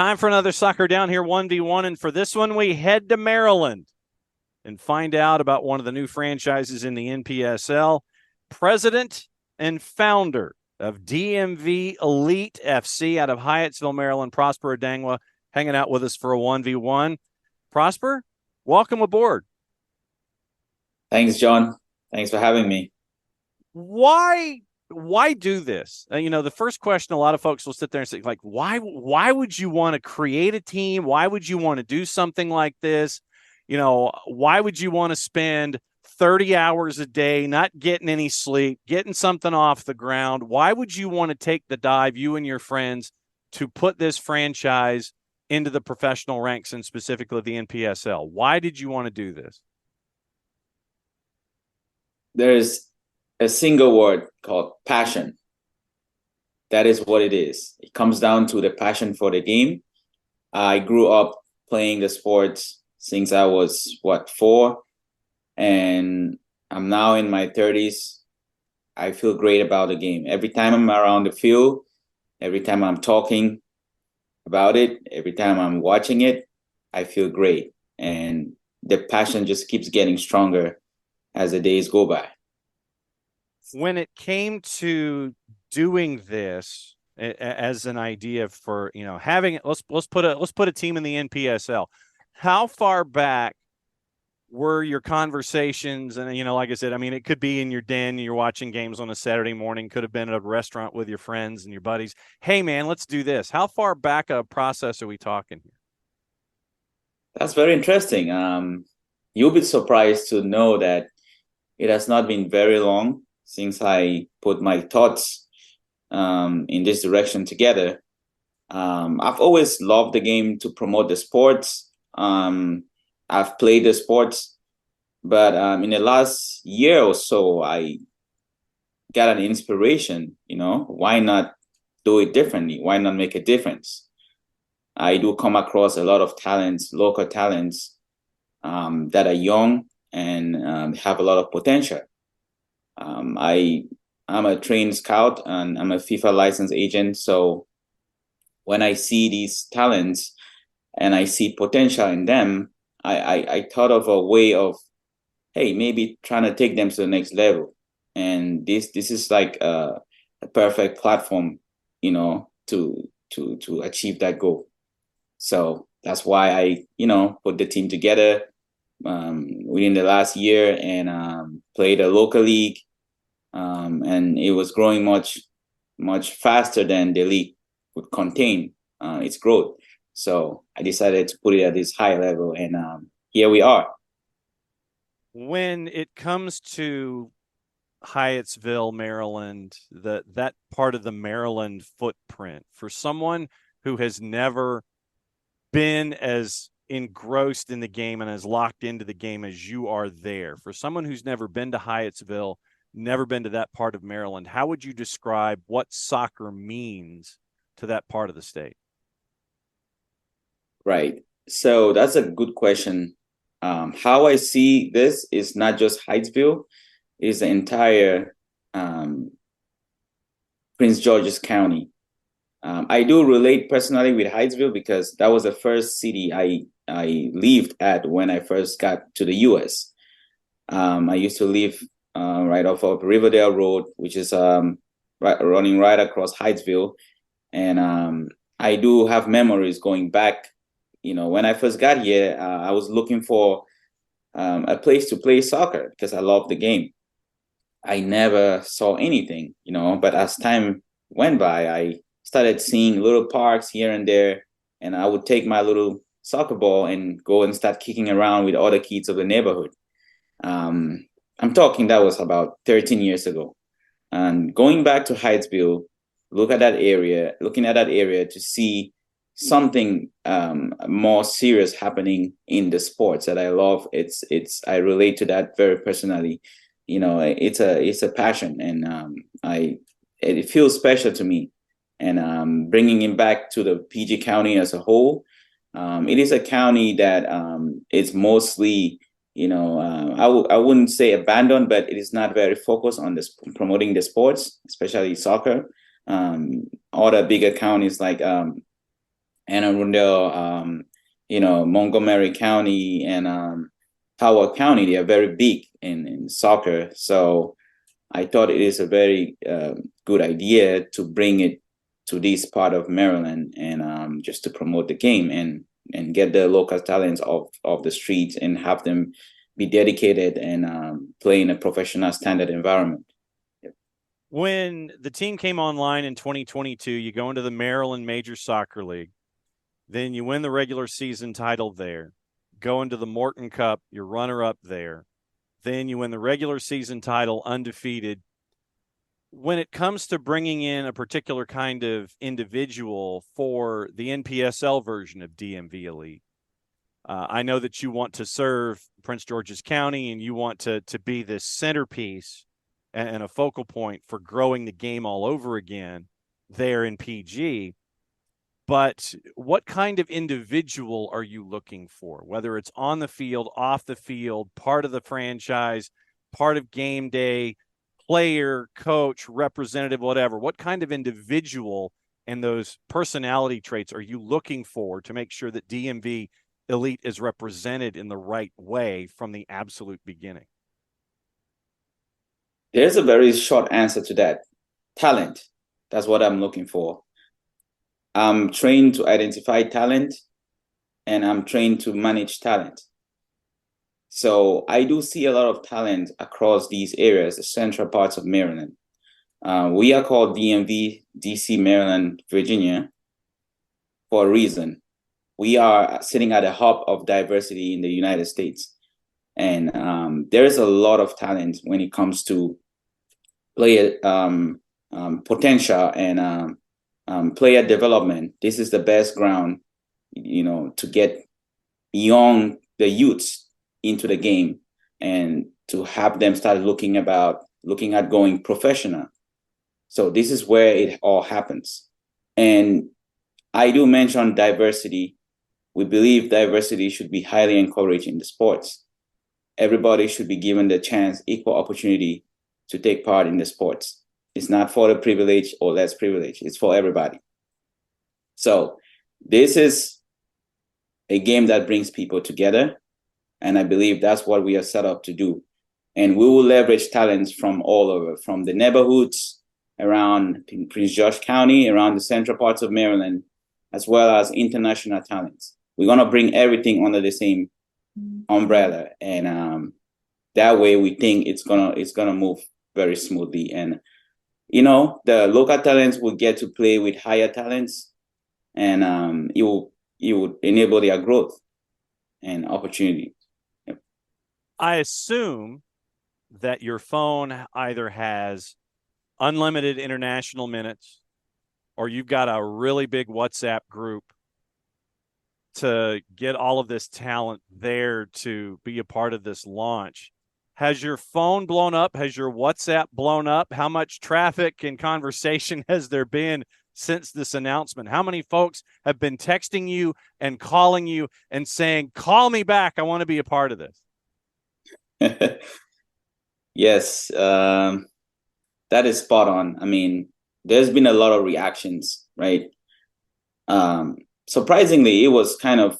Time for another Soccer Down Here 1v1, and for this one, we head to Maryland and find out about one of the new franchises in the NPSL. President and founder of DMV Elite FC out of Hyattsville, Maryland, Prosper Adangwa, hanging out with us for a 1v1. Prosper, welcome aboard. Thanks, John. Thanks for having me. Why do this? The first question a lot of folks will sit there and say, like, why would you want to create a team? Why would you want to do something like this? Why would you want to spend 30 hours a day not getting any sleep, getting something off the ground? Why would you want to take the dive, you and your friends, to put this franchise into the professional ranks and specifically the NPSL? Why did you want to do this? There's a single word called passion. That is what it is. It comes down to the passion for the game. I grew up playing the sports since I was, 4? And I'm now in my 30s. I feel great about the game. Every time I'm around the field, every time I'm talking about it, every time I'm watching it, I feel great. And the passion just keeps getting stronger as the days go by. When it came to doing this as an idea for, having it, let's put a team in the NPSL. How far back were your conversations? And, like I said, it could be in your den, you're watching games on a Saturday morning, could have been at a restaurant with your friends and your buddies. Hey man, let's do this. How far back a process are we talking here? That's very interesting. You'll be surprised to know that it has not been very long since I put my thoughts in this direction together. I've always loved the game to promote the sports. I've played the sports, but in the last year or so, I got an inspiration, why not do it differently? Why not make a difference? I do come across a lot of talents, local talents that are young and have a lot of potential. I'm a trained scout and I'm a FIFA licensed agent. So when I see these talents and I see potential in them, I thought of a way of, hey, maybe trying to take them to the next level. And this is like a perfect platform, to achieve that goal. So that's why I, put the team together within the last year and played a local league. And it was growing much faster than the league would contain its growth. So I decided to put it at this high level, and here we are. When it comes to Hyattsville, Maryland, that part of the Maryland footprint, for someone who has never been as engrossed in the game and as locked into the game as you are there, for someone who's never been to Hyattsville, never been to that part of Maryland, how would you describe what soccer means to that part of the state? Right. So that's a good question. How I see this is not just Hyattsville, it's the entire Prince George's County. I do relate personally with Hyattsville because that was the first city I lived at when I first got to the U.S. I used to live right off of Riverdale Road, which is running right across Hyattsville. And I do have memories going back. When I first got here, I was looking for a place to play soccer because I love the game. I never saw anything, but as time went by, I started seeing little parks here and there, and I would take my little soccer ball and go and start kicking around with other kids of the neighborhood. I'm talking that was about 13 years ago. And going back to Hyattsville, looking at that area to see something more serious happening in the sports that I love. I relate to that very personally. It's a passion, and it feels special to me. And bringing it back to the PG County as a whole, it is a county that it's mostly, I wouldn't say abandoned, but it is not very focused on this promoting the sports, especially soccer. Other bigger counties like Anne Arundel, Montgomery County, and Howard County. They are very big in soccer. So I thought it is a very good idea to bring it to this part of Maryland, and just to promote the game and get the local talents off the streets and have them be dedicated and play in a professional standard environment. When the team came online in 2022, you go into the Maryland Major Soccer League. Then you win the regular season title there. Go into the Morton Cup, you're runner-up there. Then you win the regular season title undefeated. When it comes to bringing in a particular kind of individual for the NPSL version of DMV Elite, I know that you want to serve Prince George's County and you want to be this centerpiece and a focal point for growing the game all over again there in PG. But what kind of individual are you looking for? Whether it's on the field, off the field, part of the franchise, part of game day, player, coach, representative, whatever. What kind of individual and those personality traits are you looking for to make sure that DMV Elite is represented in the right way from the absolute beginning? There's a very short answer to that. Talent. That's what I'm looking for. I'm trained to identify talent, and I'm trained to manage talent. So I do see a lot of talent across these areas, the central parts of Maryland. We are called DMV, DC, Maryland, Virginia, for a reason. We are sitting at the hub of diversity in the United States. And there's a lot of talent when it comes to player potential and player development. This is the best ground, to get young, the youths into the game and to have them start looking at going professional. So this is where it all happens. And I do mention diversity. We believe diversity should be highly encouraged in the sports. Everybody should be given the chance, equal opportunity to take part in the sports. It's not for the privileged or less privileged. It's for everybody. So this is a game that brings people together. And I believe that's what we are set up to do. And we will leverage talents from all over, from the neighborhoods around Prince George County, around the central parts of Maryland, as well as international talents. We're going to bring everything under the same umbrella. And that way we think it's gonna move very smoothly. And, the local talents will get to play with higher talents, and it will enable their growth and opportunity. I assume that your phone either has unlimited international minutes or you've got a really big WhatsApp group to get all of this talent there to be a part of this launch. Has your phone blown up? Has your WhatsApp blown up? How much traffic and conversation has there been since this announcement? How many folks have been texting you and calling you and saying, call me back, I want to be a part of this? Yes, that is spot on. I mean, there's been a lot of reactions, right? Surprisingly, it was kind of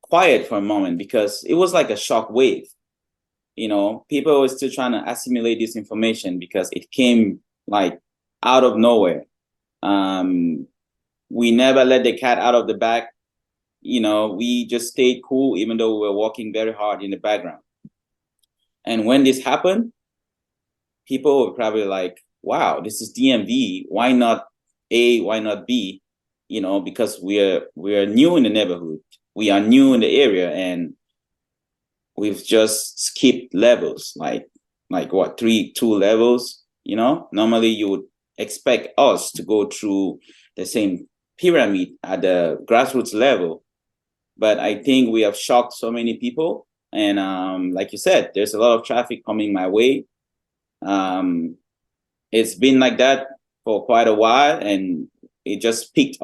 quiet for a moment because it was like a shock wave. People were still trying to assimilate this information because it came like out of nowhere. We never let the cat out of the bag. We just stayed cool, even though we were working very hard in the background. And when this happened, people were probably like, wow, this is DMV. Why not A? Why not B? Because we are new in the neighborhood. We are new in the area, and we've just skipped levels, like what, 2 levels. Normally you would expect us to go through the same pyramid at the grassroots level, but I think we have shocked so many people. And like you said, there's a lot of traffic coming my way. It's been like that for quite a while, and it just it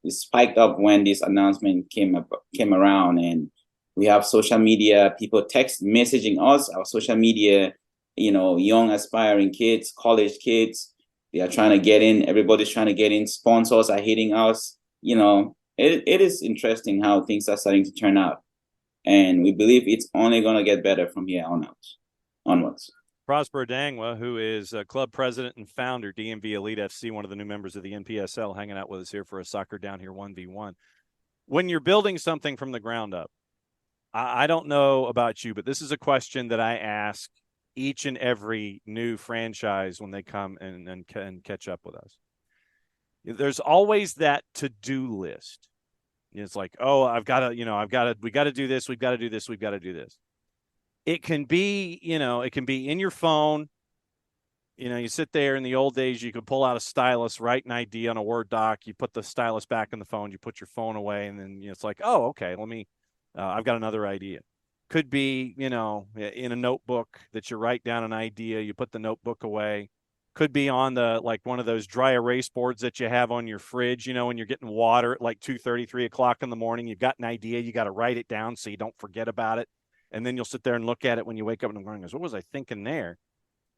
spiked up when this announcement came around. And we have social media, people messaging us, our social media, young aspiring kids, college kids, they are trying to get in. Everybody's trying to get in. Sponsors are hitting us, it is interesting how things are starting to turn out, and we believe it's only going to get better from here on out, onwards. Prosper Adangwa, who is club president and founder, DMV Elite FC, one of the new members of the NPSL, hanging out with us here for a Soccer Down Here 1v1. When you're building something from the ground up, I don't know about you, but this is a question that I ask each and every new franchise when they come and catch up with us. There's always that to-do list. It's like, oh, we got to do this, we've got to do this, we've got to do this. It can be, it can be in your phone. You sit there in the old days, you could pull out a stylus, write an idea on a Word doc, you put the stylus back in the phone, you put your phone away, and then it's like, oh, okay, I've got another idea. Could be, in a notebook that you write down an idea, you put the notebook away. Could be on one of those dry erase boards that you have on your fridge, when you're getting water at like 2:30, 3 o'clock in the morning, you've got an idea, you got to write it down so you don't forget about it. And then you'll sit there and look at it when you wake up in the morning and goes, what was I thinking there?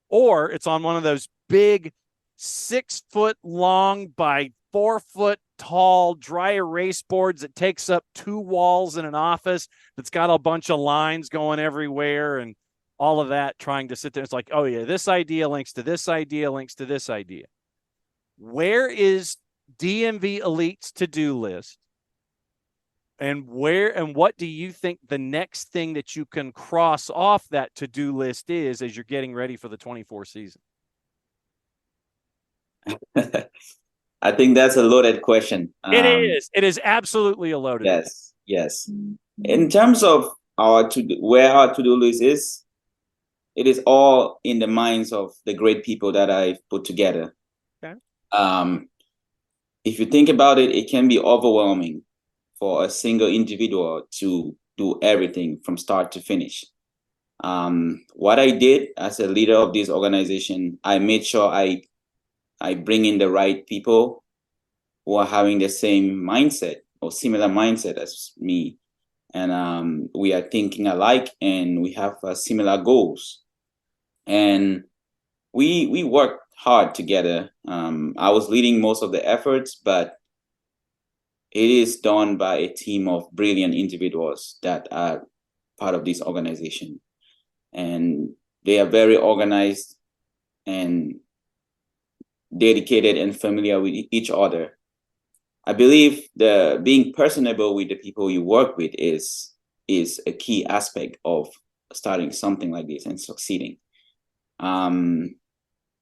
Or it's on one of those big 6-foot long by 4-foot tall dry erase boards that takes up 2 walls in an office that's got a bunch of lines going everywhere and all of that, trying to sit there. It's like, oh yeah, this idea links to this idea, links to this idea. Where is DMV Elite's to-do list? And what do you think the next thing that you can cross off that to-do list is as you're getting ready for the 24 season? I think that's a loaded question. It is. It is absolutely a loaded question. Yes. In terms of where our to-do list is, it is all in the minds of the great people that I've put together. Okay. If you think about it, it can be overwhelming for a single individual to do everything from start to finish. What I did as a leader of this organization, I made sure I bring in the right people who are having the same mindset or similar mindset as me. And we are thinking alike, and we have similar goals. And we work hard together. I was leading most of the efforts, but it is done by a team of brilliant individuals that are part of this organization. And they are very organized and dedicated and familiar with each other. I believe being personable with the people you work with is a key aspect of starting something like this and succeeding. And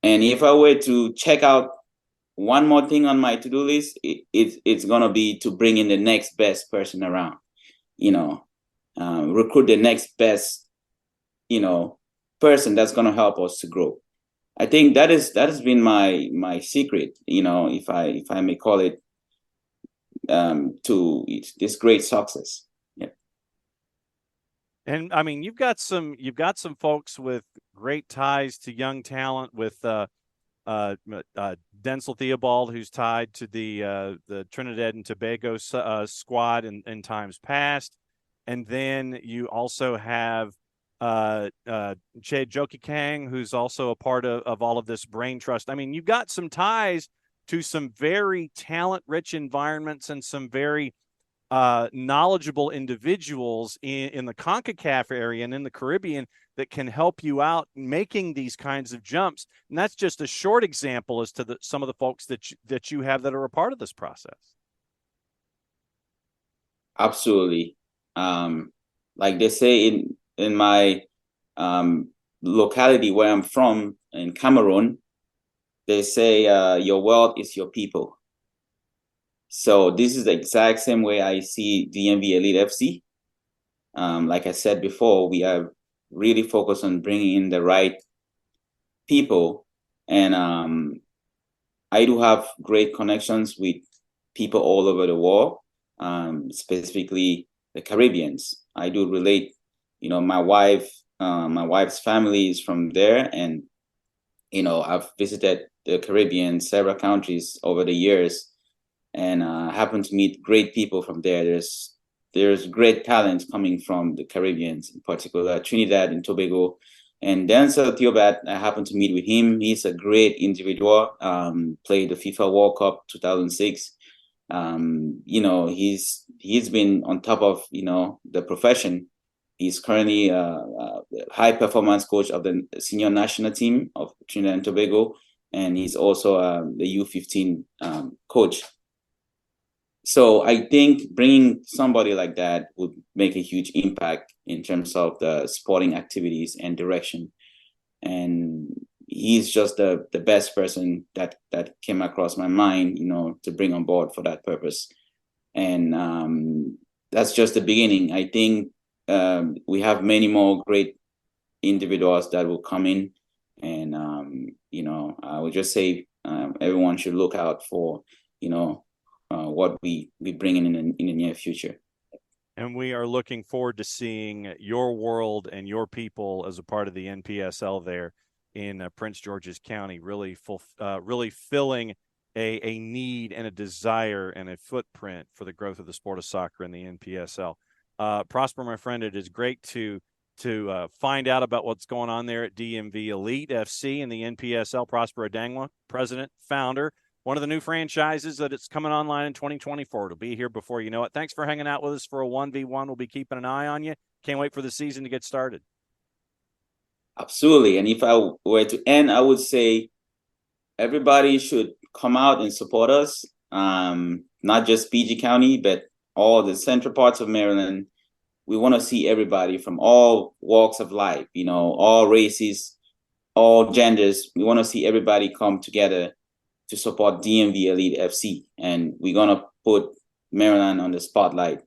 if I were to check out one more thing on my to-do list, it's gonna be to bring in the next best person around, recruit the next best, person that's gonna help us to grow. I think that has been my secret, if I may call it, to this great success. Yeah. And I mean, you've got some folks with great ties to young talent with Denzel Theobald, who's tied to the Trinidad and Tobago squad in times past, and then you also have Che Joki Kang, who's also a part of all of this brain trust. I mean, you've got some ties to some very talent-rich environments and some very knowledgeable individuals in the CONCACAF area and in the Caribbean that can help you out making these kinds of jumps. And that's just a short example as to some of the folks that you have that are a part of this process. Absolutely. Like they say in my locality where I'm from, in Cameroon, they say your wealth is your people. So this is the exact same way I see DMV Elite FC. Like I said before, we are really focused on bringing in the right people. And I do have great connections with people all over the world, specifically the Caribbeans. I do relate, my wife's family is from there. And, I've visited the Caribbean, several countries over the years, and happen to meet great people from there. There's great talent coming from the Caribbeans, in particular Trinidad and Tobago. And Denzel Theobald, I happened to meet with him. He's a great individual. Played the FIFA World Cup 2006. He's been on top of the profession. He's currently a high performance coach of the senior national team of Trinidad and Tobago, and he's also the U15 coach. So I think bringing somebody like that would make a huge impact in terms of the sporting activities and direction. And he's just the best person that came across my mind, to bring on board for that purpose. And that's just the beginning. I think we have many more great individuals that will come in, and I would just say everyone should look out for what we bring in the near future. And we are looking forward to seeing your world and your people as a part of the NPSL there in Prince George's County, really filling a need and a desire and a footprint for the growth of the sport of soccer in the NPSL. Prosper, my friend, it is great to find out about what's going on there at DMV Elite FC and the NPSL. Prosper Adangwa, president, founder, one of the new franchises that it's coming online in 2024. It'll be here before you know it. Thanks for hanging out with us for a 1v1. We'll be keeping an eye on you. Can't wait for the season to get started. Absolutely. And if I were to end, I would say everybody should come out and support us. Not just PG County, but all the central parts of Maryland. We want to see everybody from all walks of life, all races, all genders. We want to see everybody come together to support DMV Elite FC. And we're going to put Maryland on the spotlight